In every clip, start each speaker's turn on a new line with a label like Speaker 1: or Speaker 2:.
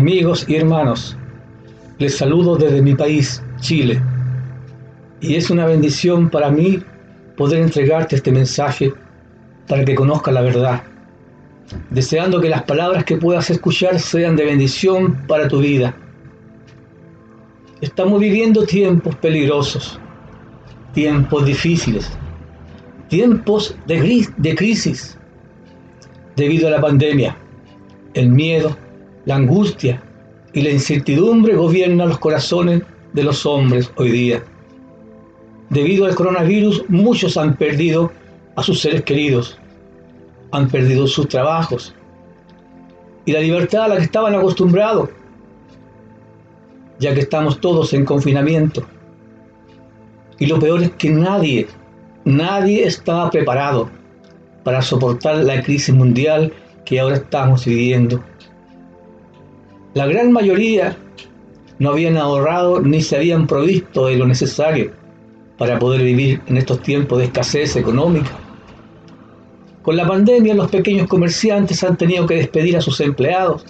Speaker 1: Amigos y hermanos, les saludo desde mi país, Chile, y es una bendición para mí poder entregarte este mensaje para que conozcas la verdad, deseando que las palabras que puedas escuchar sean de bendición para tu vida. Estamos viviendo tiempos peligrosos, tiempos difíciles, tiempos de crisis debido a la pandemia. El miedo, la angustia y la incertidumbre gobiernan los corazones de los hombres hoy día. Debido al coronavirus, muchos han perdido a sus seres queridos, han perdido sus trabajos y la libertad a la que estaban acostumbrados, ya que estamos todos en confinamiento. Y lo peor es que nadie estaba preparado para soportar la crisis mundial que ahora estamos viviendo. La gran mayoría no habían ahorrado ni se habían provisto de lo necesario para poder vivir en estos tiempos de escasez económica. Con la pandemia, los pequeños comerciantes han tenido que despedir a sus empleados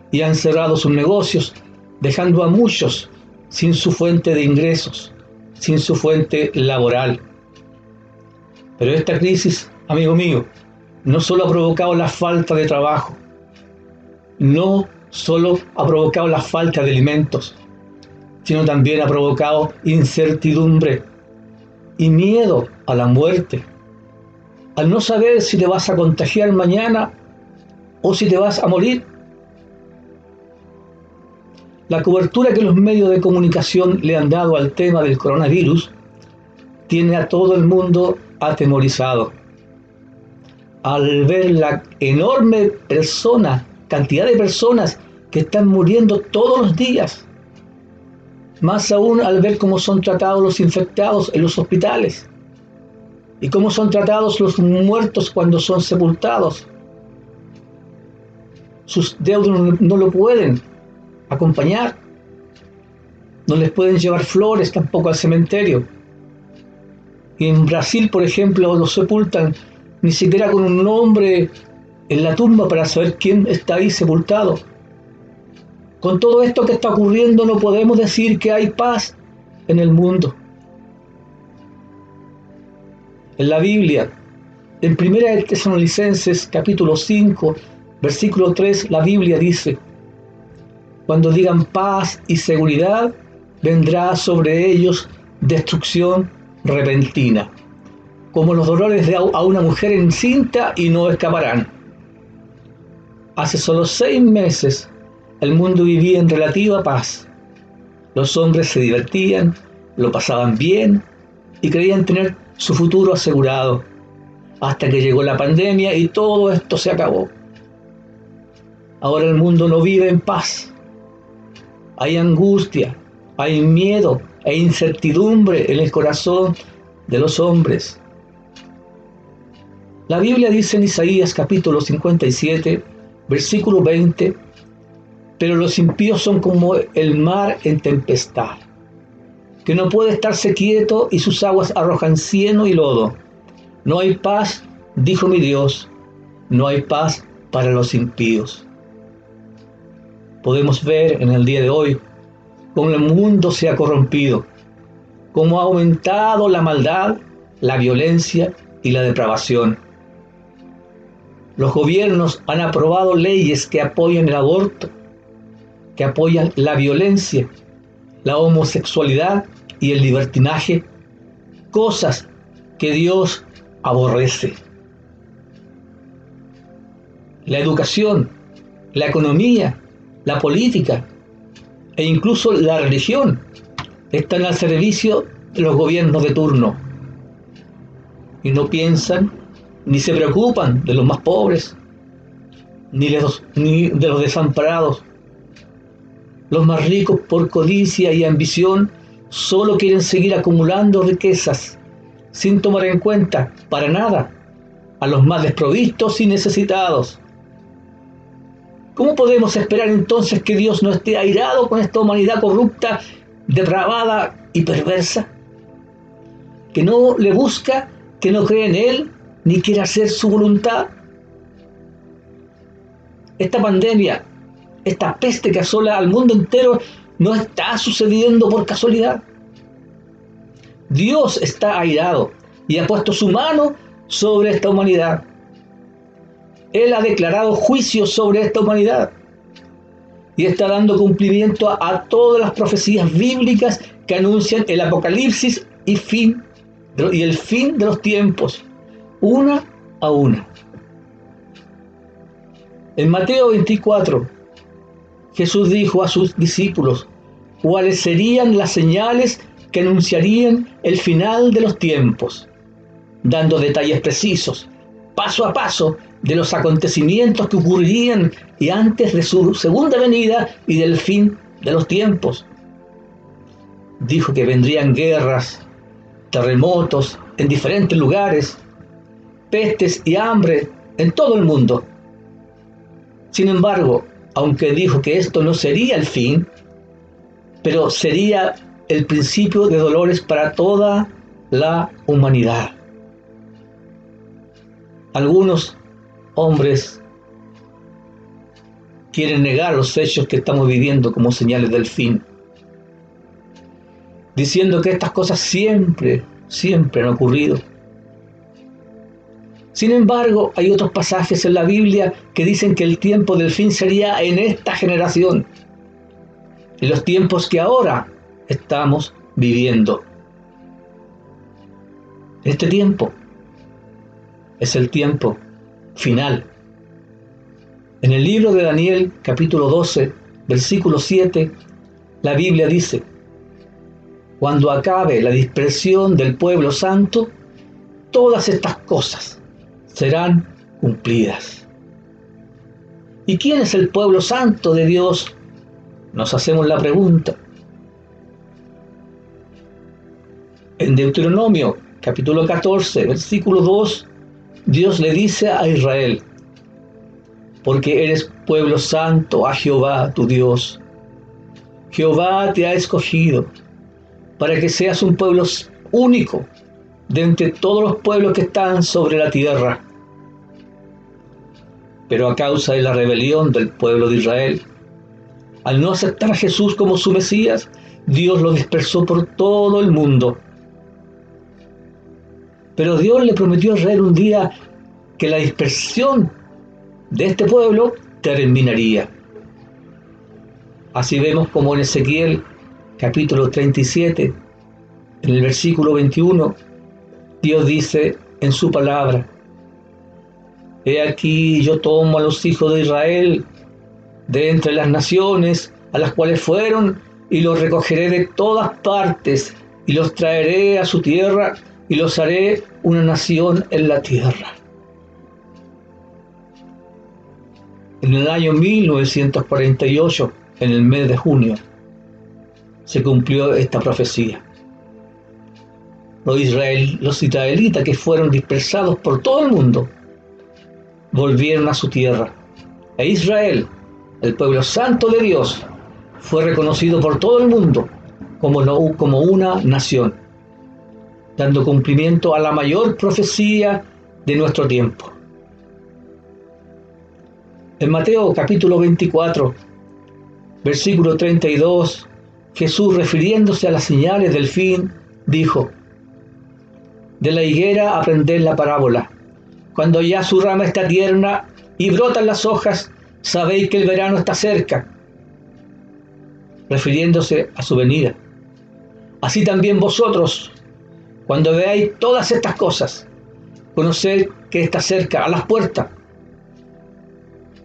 Speaker 1: y han cerrado sus negocios, dejando a muchos sin su fuente de ingresos, sin su fuente laboral. Pero esta crisis, amigo mío, no solo ha provocado la falta de trabajo, no solo ha provocado la falta de alimentos, sino también ha provocado incertidumbre y miedo a la muerte, al no saber si te vas a contagiar mañana o si te vas a morir. La cobertura que los medios de comunicación le han dado al tema del coronavirus tiene a todo el mundo atemorizado. Al ver la enorme cantidad de personas que están muriendo todos los días, más aún al ver cómo son tratados los infectados en los hospitales y cómo son tratados los muertos cuando son sepultados. Sus deudos no lo pueden acompañar, no les pueden llevar flores tampoco al cementerio. Y en Brasil, por ejemplo, los sepultan ni siquiera con un nombre en la tumba para saber quién está ahí sepultado. Con todo esto que está ocurriendo, no podemos decir que hay paz en el mundo. En la Biblia, en 1 Tesalonicenses capítulo 5, versículo 3, la Biblia dice: cuando digan paz y seguridad, vendrá sobre ellos destrucción repentina, como los dolores a una mujer encinta, y no escaparán. Hace solo 6 meses el mundo vivía en relativa paz. Los hombres se divertían, lo pasaban bien y creían tener su futuro asegurado, hasta que llegó la pandemia y todo esto se acabó. Ahora el mundo no vive en paz. Hay angustia, hay miedo e incertidumbre en el corazón de los hombres. La Biblia dice en Isaías capítulo 57, versículo 20: pero los impíos son como el mar en tempestad, que no puede estarse quieto y sus aguas arrojan cieno y lodo. No hay paz, dijo mi Dios, no hay paz para los impíos. Podemos ver en el día de hoy cómo el mundo se ha corrompido, cómo ha aumentado la maldad, la violencia y la depravación. Los gobiernos han aprobado leyes que apoyan el aborto, que apoyan la violencia, la homosexualidad y el libertinaje, cosas que Dios aborrece. La educación, la economía, la política e incluso la religión están al servicio de los gobiernos de turno y no piensan ni se preocupan de los más pobres ni de los desamparados. Los más ricos, por codicia y ambición, solo quieren seguir acumulando riquezas sin tomar en cuenta para nada a los más desprovistos y necesitados. ¿Cómo podemos esperar entonces que Dios no esté airado con esta humanidad corrupta, depravada y perversa? Que no le busca, que no cree en Él, ni quiere hacer su voluntad. Esta pandemia esta peste que asola al mundo entero no está sucediendo por casualidad. Dios está airado y ha puesto su mano sobre esta humanidad. Él ha declarado juicio sobre esta humanidad y está dando cumplimiento a todas las profecías bíblicas que anuncian el apocalipsis y el fin de los tiempos, una a una. En Mateo 24, Jesús dijo a sus discípulos cuáles serían las señales que anunciarían el final de los tiempos, dando detalles precisos, paso a paso, de los acontecimientos que ocurrirían y antes de su segunda venida y del fin de los tiempos. Dijo que vendrían guerras, terremotos en diferentes lugares, pestes y hambre en todo el mundo. Sin embargo, aunque dijo que esto no sería el fin, pero sería el principio de dolores para toda la humanidad. Algunos hombres quieren negar los hechos que estamos viviendo como señales del fin, diciendo que estas cosas siempre han ocurrido. Sin embargo, hay otros pasajes en la Biblia que dicen que el tiempo del fin sería en esta generación, en los tiempos que ahora estamos viviendo. Este tiempo es el tiempo final. En el libro de Daniel, capítulo 12, versículo 7, la Biblia dice: cuando acabe la dispersión del pueblo santo, todas estas cosas serán cumplidas. ¿Y quién es el pueblo santo de Dios? Nos hacemos la pregunta. En Deuteronomio, capítulo 14, versículo 2, Dios le dice a Israel: porque eres pueblo santo a Jehová tu Dios. Jehová te ha escogido para que seas un pueblo único de entre todos los pueblos que están sobre la tierra. Pero a causa de la rebelión del pueblo de Israel, al no aceptar a Jesús como su Mesías, Dios lo dispersó por todo el mundo. Pero Dios le prometió a Israel un día que la dispersión de este pueblo terminaría. Así vemos como en Ezequiel capítulo 37, en el versículo 21, Dios dice en su palabra: he aquí yo tomo a los hijos de Israel de entre las naciones a las cuales fueron, y los recogeré de todas partes, y los traeré a su tierra, y los haré una nación en la tierra. En el año 1948, en el mes de junio, se cumplió esta profecía. Los israelitas que fueron dispersados por todo el mundo volvieron a su tierra. E Israel, el pueblo santo de Dios, fue reconocido por todo el mundo como una nación, dando cumplimiento a la mayor profecía de nuestro tiempo. En Mateo capítulo 24, versículo 32, Jesús, refiriéndose a las señales del fin, dijo: de la higuera aprended la parábola. Cuando ya su rama está tierna y brotan las hojas, sabéis que el verano está cerca, refiriéndose a su venida. Así también vosotros, cuando veáis todas estas cosas, conoced que está cerca, a las puertas.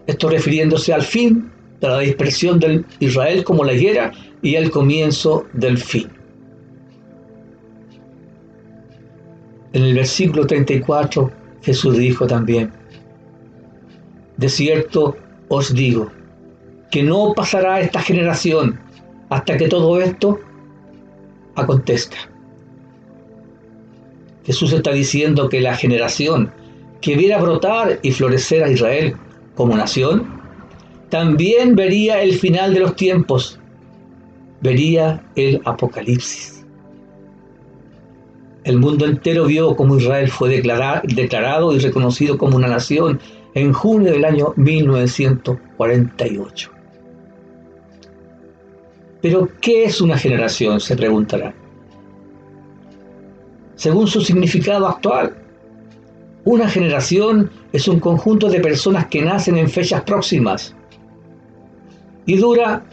Speaker 1: Esto refiriéndose al fin de la dispersión de Israel como la higuera y al comienzo del fin. En el versículo 34, Jesús dijo también: de cierto os digo, que no pasará esta generación hasta que todo esto acontezca. Jesús está diciendo que la generación que viera brotar y florecer a Israel como nación, también vería el final de los tiempos, vería el Apocalipsis. El mundo entero vio cómo Israel fue declarado y reconocido como una nación en junio del año 1948. Pero, ¿qué es una generación?, se preguntará. Según su significado actual, una generación es un conjunto de personas que nacen en fechas próximas y dura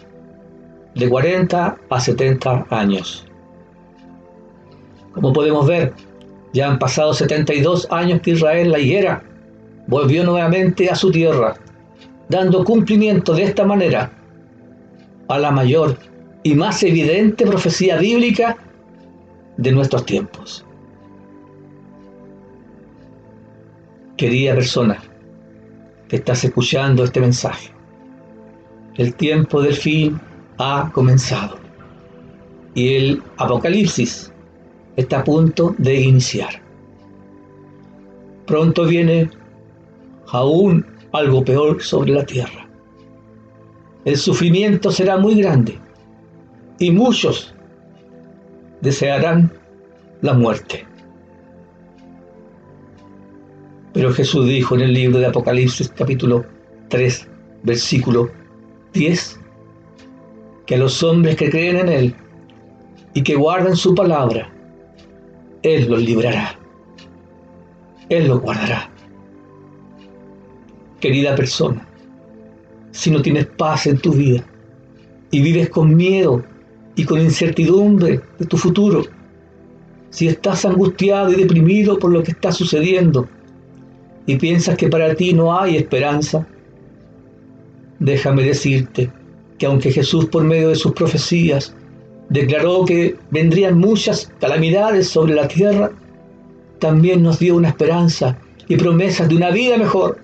Speaker 1: de 40 a 70 años. Como podemos ver, ya han pasado 72 años que Israel, la higuera, volvió nuevamente a su tierra, dando cumplimiento de esta manera a la mayor y más evidente profecía bíblica de nuestros tiempos. Querida persona que estás escuchando este mensaje, el tiempo del fin ha comenzado y el Apocalipsis está a punto de iniciar. Pronto viene aún algo peor sobre la tierra. El sufrimiento será muy grande y muchos desearán la muerte. Pero Jesús dijo en el libro de Apocalipsis capítulo 3, versículo 10, que a los hombres que creen en Él y que guardan su palabra, Él los librará. Él los guardará. Querida persona, si no tienes paz en tu vida y vives con miedo y con incertidumbre de tu futuro, si estás angustiado y deprimido por lo que está sucediendo y piensas que para ti no hay esperanza, déjame decirte que aunque Jesús por medio de sus profecías declaró que vendrían muchas calamidades sobre la tierra, también nos dio una esperanza y promesas de una vida mejor.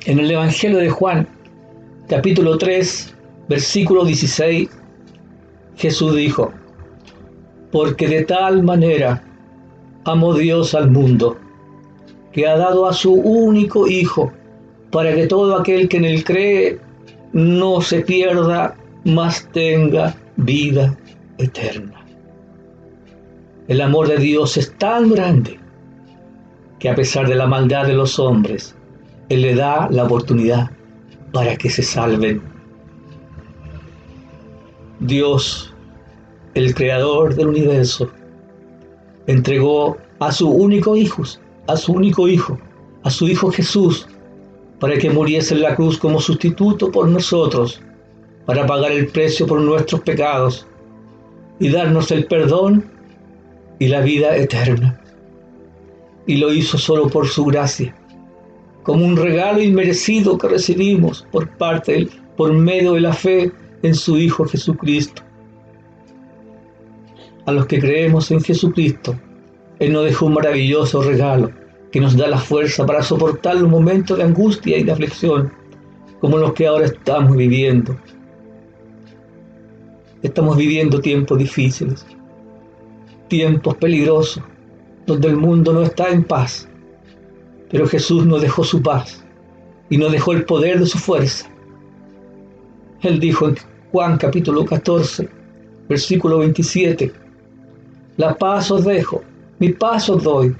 Speaker 1: En el Evangelio de Juan, capítulo 3, versículo 16, Jesús dijo: porque de tal manera amó Dios al mundo, que ha dado a su único Hijo, para que todo aquel que en Él cree no se pierda, mas tenga vida eterna. El amor de Dios es tan grande que a pesar de la maldad de los hombres, Él le da la oportunidad para que se salven. Dios, el creador del universo, entregó a su único hijo, a su Hijo Jesús, para que muriese en la cruz como sustituto por nosotros, para pagar el precio por nuestros pecados y darnos el perdón y la vida eterna. Y lo hizo solo por su gracia, como un regalo inmerecido que recibimos por medio de la fe en su Hijo Jesucristo. A los que creemos en Jesucristo, Él nos dejó un maravilloso regalo que nos da la fuerza para soportar los momentos de angustia y de aflicción, como los que ahora estamos viviendo. Estamos viviendo tiempos difíciles, tiempos peligrosos, donde el mundo no está en paz. Pero Jesús nos dejó su paz y nos dejó el poder de su fuerza. Él dijo en Juan capítulo 14, versículo 27, la paz os dejo, mi paz os doy.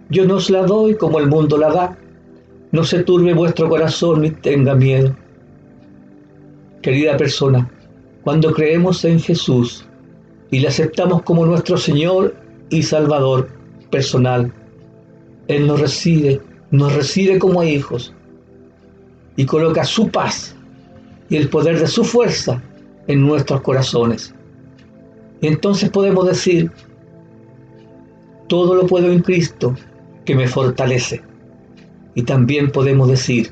Speaker 1: Yo no os la doy como el mundo la da. No se turbe vuestro corazón ni tenga miedo. Querida persona, cuando creemos en Jesús y le aceptamos como nuestro Señor y Salvador personal, Él nos recibe como hijos y coloca su paz y el poder de su fuerza en nuestros corazones. Y entonces podemos decir: todo lo puedo en Cristo que me fortalece. Y también podemos decir: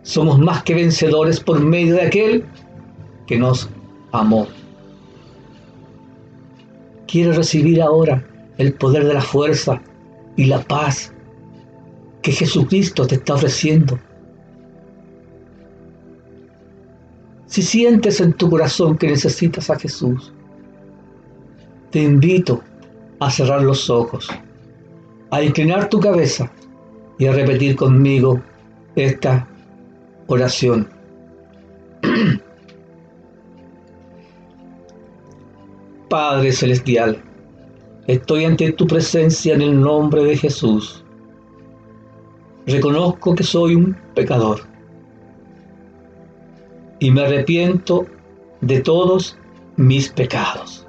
Speaker 1: somos más que vencedores por medio de aquel que nos amó. ¿Quieres recibir ahora el poder de la fuerza y la paz que Jesucristo te está ofreciendo? Si sientes en tu corazón que necesitas a Jesús, te invito a cerrar los ojos, a inclinar tu cabeza y a repetir conmigo esta oración. Padre Celestial, estoy ante tu presencia en el nombre de Jesús. Reconozco que soy un pecador y me arrepiento de todos mis pecados.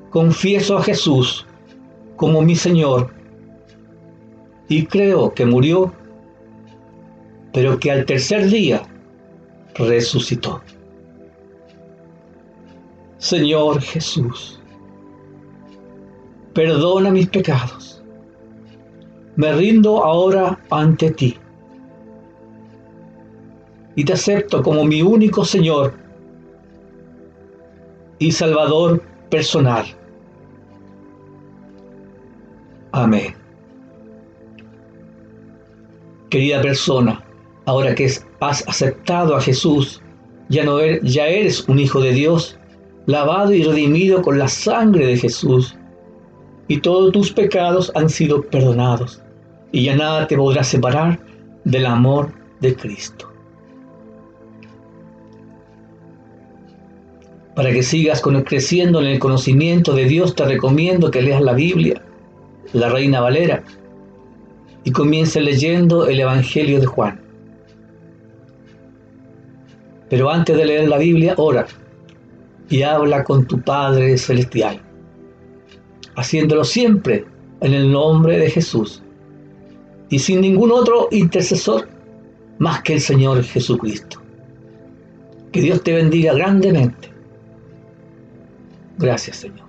Speaker 1: Confieso a Jesús como mi Señor y creo que murió, pero que al tercer día resucitó. Señor Jesús, perdona mis pecados. Me rindo ahora ante ti y te acepto como mi único Señor y Salvador personal. Amén. Querida persona, ahora que has aceptado a Jesús, ya eres un hijo de Dios, lavado y redimido con la sangre de Jesús, y todos tus pecados han sido perdonados, y ya nada te podrá separar del amor de Cristo. Para que sigas creciendo en el conocimiento de Dios, te recomiendo que leas la Biblia, la Reina Valera, y comiences leyendo el Evangelio de Juan. Pero antes de leer la Biblia, ora y habla con tu Padre Celestial, haciéndolo siempre en el nombre de Jesús y sin ningún otro intercesor más que el Señor Jesucristo. Que Dios te bendiga grandemente. Gracias, Señor.